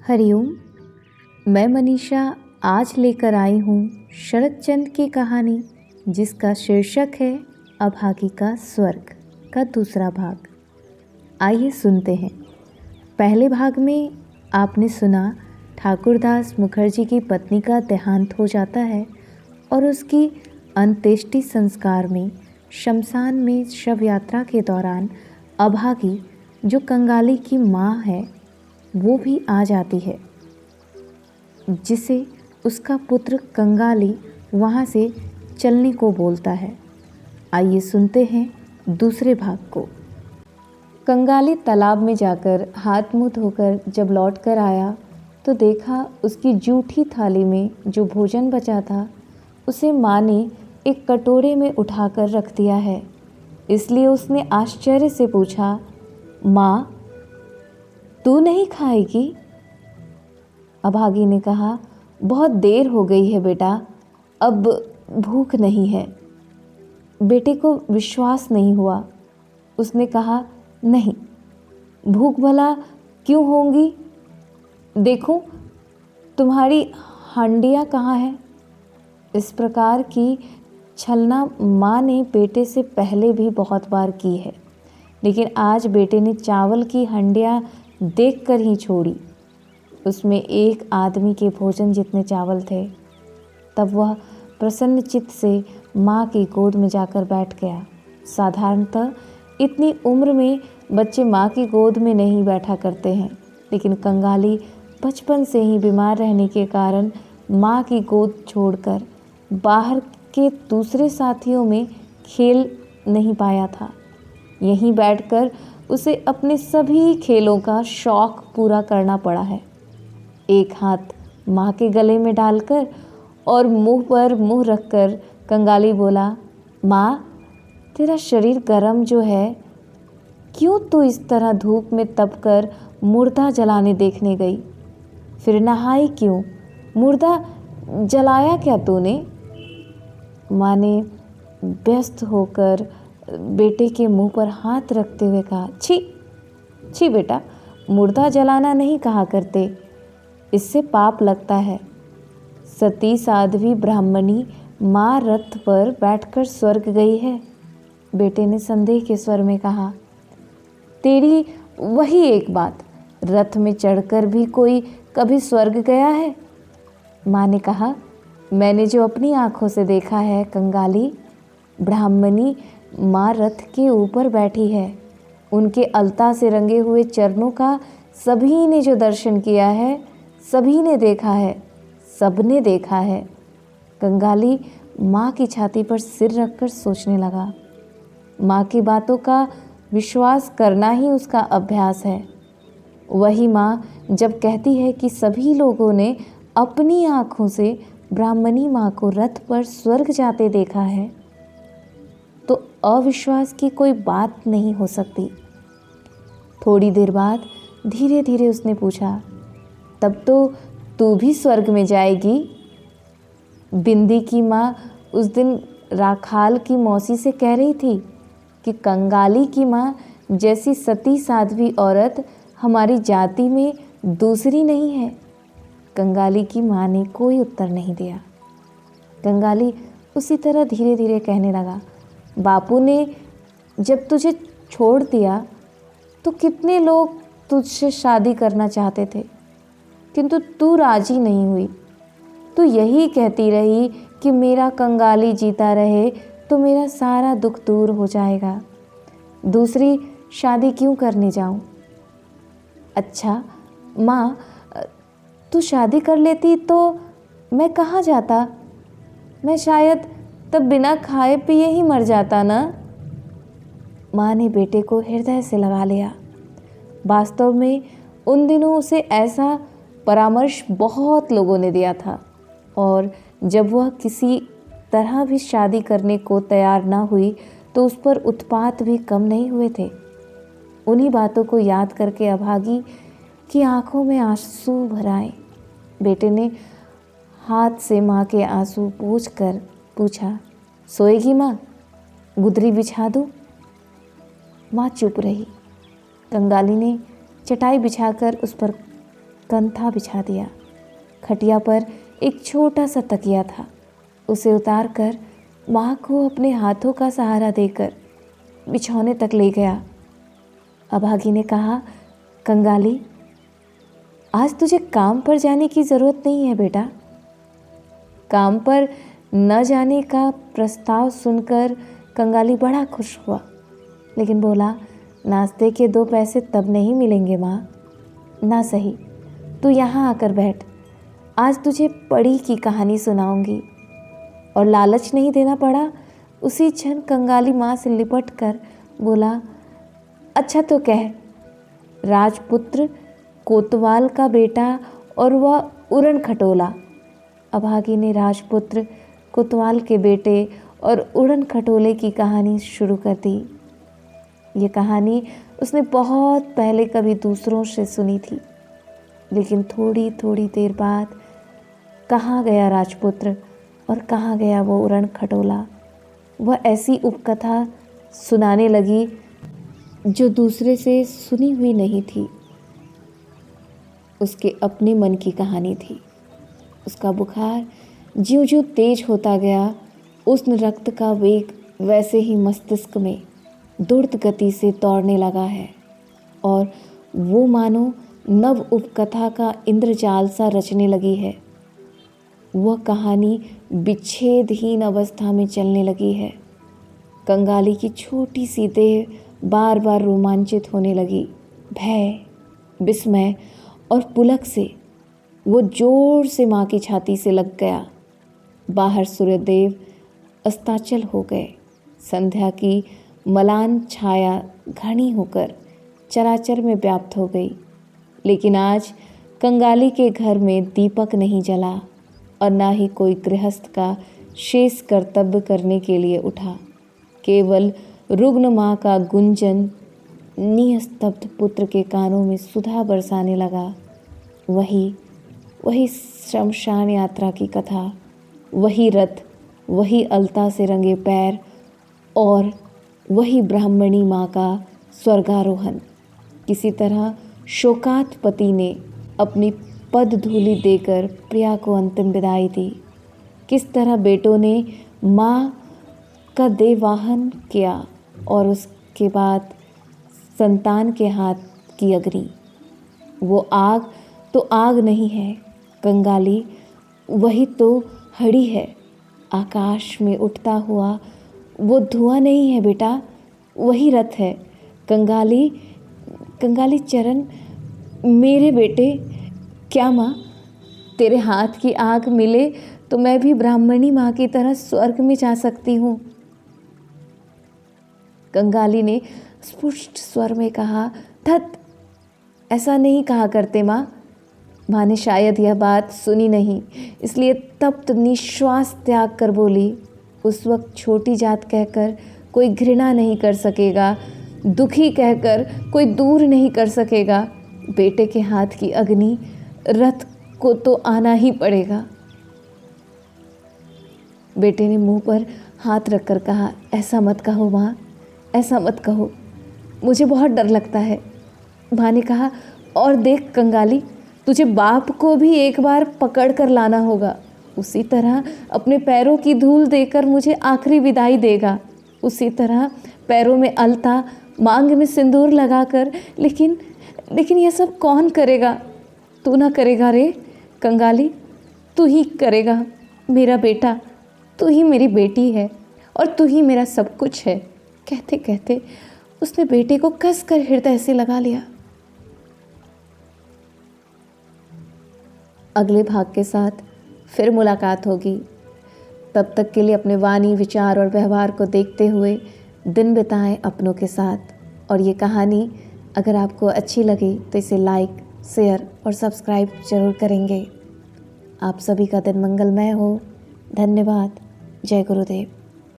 हरिओम। मैं मनीषा आज लेकर आई हूँ शरत चंद्र की कहानी, जिसका शीर्षक है अभागी का स्वर्ग का दूसरा भाग। आइए सुनते हैं। पहले भाग में आपने सुना ठाकुरदास मुखर्जी की पत्नी का देहांत हो जाता है और उसकी अंत्येष्टि संस्कार में शमशान में शव यात्रा के दौरान अभागी, जो कंगाली की माँ है, वो भी आ जाती है, जिसे उसका पुत्र कंगाली वहाँ से चलने को बोलता है। आइए सुनते हैं दूसरे भाग को। कंगाली तालाब में जाकर हाथ मुँह धोकर जब लौट कर आया तो देखा उसकी जूठी थाली में जो भोजन बचा था उसे माँ ने एक कटोरे में उठाकर रख दिया है। इसलिए उसने आश्चर्य से पूछा, माँ, तू नहीं खाएगी? अभागी ने कहा, बहुत देर हो गई है बेटा, अब भूख नहीं है। बेटे को विश्वास नहीं हुआ। उसने कहा, नहीं, भूख भला क्यों होंगी? देखो तुम्हारी हंडिया कहाँ है? इस प्रकार की छलना माँ ने बेटे से पहले भी बहुत बार की है, लेकिन आज बेटे ने चावल की हंडिया देखकर ही छोड़ी। उसमें एक आदमी के भोजन जितने चावल थे। तब वह प्रसन्न चित्त से माँ की गोद में जाकर बैठ गया। साधारणतः इतनी उम्र में बच्चे माँ की गोद में नहीं बैठा करते हैं, लेकिन कंगाली बचपन से ही बीमार रहने के कारण माँ की गोद छोड़कर बाहर के दूसरे साथियों में खेल नहीं पाया था। यहीं बैठकर उसे अपने सभी खेलों का शौक पूरा करना पड़ा है। एक हाथ माँ के गले में डालकर और मुंह पर मुंह रखकर कंगाली बोला, माँ, तेरा शरीर गर्म जो है, क्यों तू इस तरह धूप में तपकर मुर्दा जलाने देखने गई? फिर नहाई क्यों? मुर्दा जलाया क्या तूने? माँ ने व्यस्त होकर बेटे के मुंह पर हाथ रखते हुए कहा, छी छी बेटा, मुर्दा जलाना नहीं कहा करते, इससे पाप लगता है। सती साध्वी ब्राह्मणी माँ रथ पर बैठकर स्वर्ग गई है। बेटे ने संदेह के स्वर में कहा, तेरी वही एक बात, रथ में चढ़कर भी कोई कभी स्वर्ग गया है? माँ ने कहा, मैंने जो अपनी आंखों से देखा है कंगाली, ब्राह्मणी माँ रथ के ऊपर बैठी है। उनके अलता से रंगे हुए चरणों का सभी ने जो दर्शन किया है, सभी ने देखा है, सबने देखा है। कंगाली माँ की छाती पर सिर रखकर सोचने लगा। माँ की बातों का विश्वास करना ही उसका अभ्यास है। वही माँ जब कहती है कि सभी लोगों ने अपनी आँखों से ब्राह्मणी माँ को रथ पर स्वर्ग जाते देखा है, तो अविश्वास की कोई बात नहीं हो सकती। थोड़ी देर बाद धीरे धीरे उसने पूछा, तब तो तू भी स्वर्ग में जाएगी? बिंदी की माँ उस दिन राखाल की मौसी से कह रही थी कि कंगाली की माँ जैसी सती साध्वी औरत हमारी जाति में दूसरी नहीं है। कंगाली की माँ ने कोई उत्तर नहीं दिया। कंगाली उसी तरह धीरे धीरे कहने लगा, बापू ने जब तुझे छोड़ दिया तो कितने लोग तुझसे शादी करना चाहते थे, किंतु तू राजी नहीं हुई। तू यही कहती रही कि मेरा कंगाली जीता रहे तो मेरा सारा दुख दूर हो जाएगा। दूसरी शादी क्यों करने जाऊं? अच्छा माँ, तू शादी कर लेती तो मैं कहाँ जाता? मैं शायद तब बिना खाए पिए ही मर जाता ना। माँ ने बेटे को हृदय से लगा लिया। वास्तव में उन दिनों उसे ऐसा परामर्श बहुत लोगों ने दिया था, और जब वह किसी तरह भी शादी करने को तैयार ना हुई तो उस पर उत्पात भी कम नहीं हुए थे। उन्हीं बातों को याद करके अभागी की आंखों में आंसू भर आए। बेटे ने हाथ से माँ के आंसू पोंछकर पूछा, सोएगी माँ? गुदरी बिछा दूँ? माँ चुप रही। कंगाली ने चटाई बिछाकर उस पर कंथा बिछा दिया। खटिया पर एक छोटा सा तकिया था। उसे उतार कर माँ को अपने हाथों का सहारा देकर बिछौने तक ले गया। अभागी ने कहा, कंगाली, आज तुझे काम पर जाने की ज़रूरत नहीं है बेटा। काम पर न जाने का प्रस्ताव सुनकर कंगाली बड़ा खुश हुआ, लेकिन बोला, नाश्ते के 2 पैसे तब नहीं मिलेंगे माँ। ना सही, तू यहाँ आकर बैठ, आज तुझे परी की कहानी सुनाऊंगी। और लालच नहीं देना पड़ा। उसी क्षण कंगाली माँ से लिपट कर बोला, अच्छा तो कह, राजपुत्र कोतवाल का बेटा और वह उड़न खटोला। अभागी ने राजपुत्र कोतवाल के बेटे और उड़न खटोले की कहानी शुरू कर दी। ये कहानी उसने बहुत पहले कभी दूसरों से सुनी थी, लेकिन थोड़ी थोड़ी देर बाद कहाँ गया राजपुत्र और कहाँ गया वो उड़न खटोला। वह ऐसी उपकथा सुनाने लगी जो दूसरे से सुनी हुई नहीं थी। उसके अपने मन की कहानी थी। उसका बुखार ज्यों-ज्यों तेज होता गया, उष्ण रक्त का वेग वैसे ही मस्तिष्क में द्रुत गति से दौड़ने लगा है और वो मानो नव उपकथा का इंद्रजाल सा रचने लगी है। वह कहानी विच्छेदहीन अवस्था में चलने लगी है। कंगाली की छोटी सी देह बार बार रोमांचित होने लगी। भय, विस्मय और पुलक से वो जोर से माँ की छाती से लग गया। बाहर सूर्यदेव अस्ताचल हो गए। संध्या की मलान छाया घनी होकर चराचर में व्याप्त हो गई। लेकिन आज कंगाली के घर में दीपक नहीं जला और ना ही कोई गृहस्थ का शेष कर्तव्य करने के लिए उठा। केवल रुग्ण माँ का गुंजन निस्तब्ध पुत्र के कानों में सुधा बरसाने लगा। वही श्मशान यात्रा की कथा, वही रथ, वही अलता से रंगे पैर और वही ब्राह्मणी माँ का स्वर्गारोहण। किसी तरह शोकात पति ने अपनी पद धूलि देकर प्रिया को अंतिम विदाई दी। किस तरह बेटों ने माँ का देहवाहन किया और उसके बाद संतान के हाथ की अग्नि। वो आग तो आग नहीं है कंगाली, वही तो हड़ी है। आकाश में उठता हुआ वो धुआं नहीं है बेटा, वही रथ है। कंगाली, कंगाली चरण मेरे बेटे। क्या माँ, तेरे हाथ की आग मिले तो मैं भी ब्राह्मणी माँ की तरह स्वर्ग में जा सकती हूँ। कंगाली ने स्पष्ट स्वर में कहा, धत, ऐसा नहीं कहा करते माँ। माँ ने शायद यह बात सुनी नहीं, इसलिए तप्त निश्वास त्याग कर बोली, उस वक्त छोटी जात कहकर कोई घृणा नहीं कर सकेगा, दुखी कहकर कोई दूर नहीं कर सकेगा। बेटे के हाथ की अग्नि, रथ को तो आना ही पड़ेगा। बेटे ने मुंह पर हाथ रखकर कहा, ऐसा मत कहो माँ, ऐसा मत कहो, मुझे बहुत डर लगता है। माँ ने कहा, और देख कंगाली, तुझे बाप को भी एक बार पकड़ कर लाना होगा। उसी तरह अपने पैरों की धूल देकर मुझे आखिरी विदाई देगा। उसी तरह पैरों में अलता, मांग में सिंदूर लगाकर। लेकिन यह सब कौन करेगा? तू ना करेगा रे कंगाली, तू ही करेगा मेरा बेटा। तू ही मेरी बेटी है और तू ही मेरा सब कुछ है। कहते कहते उसने बेटे को कसकर हृदय से लगा लिया। अगले भाग के साथ फिर मुलाकात होगी। तब तक के लिए अपने वाणी, विचार और व्यवहार को देखते हुए दिन बिताएं अपनों के साथ। और ये कहानी अगर आपको अच्छी लगी तो इसे लाइक, शेयर और सब्सक्राइब जरूर करेंगे। आप सभी का दिन मंगलमय हो। धन्यवाद। जय गुरुदेव।